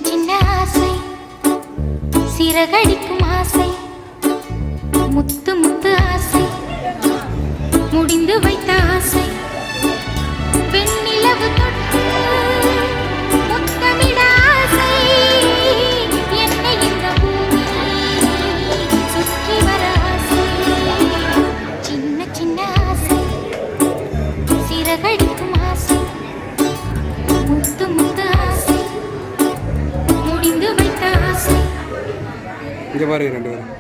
சின்ன ஆசை, சிறகடிக்கும் ஆசை, முத்து முத்து ஆசை, முடிந்து வைத்த ஆசை, வெண்ணிலவு தொட்டு முத்தமிட ஆசை, என்னை இந்த பூமி சுற்றி வர ஆசை. சின்ன ஆசை, சிறகடிக்கும் ஆசை, முத்து முத்து ஆசை, முடிந்து வைத்த ஆசை. இங்கே பாருங்க ரெண்டு பேரும்.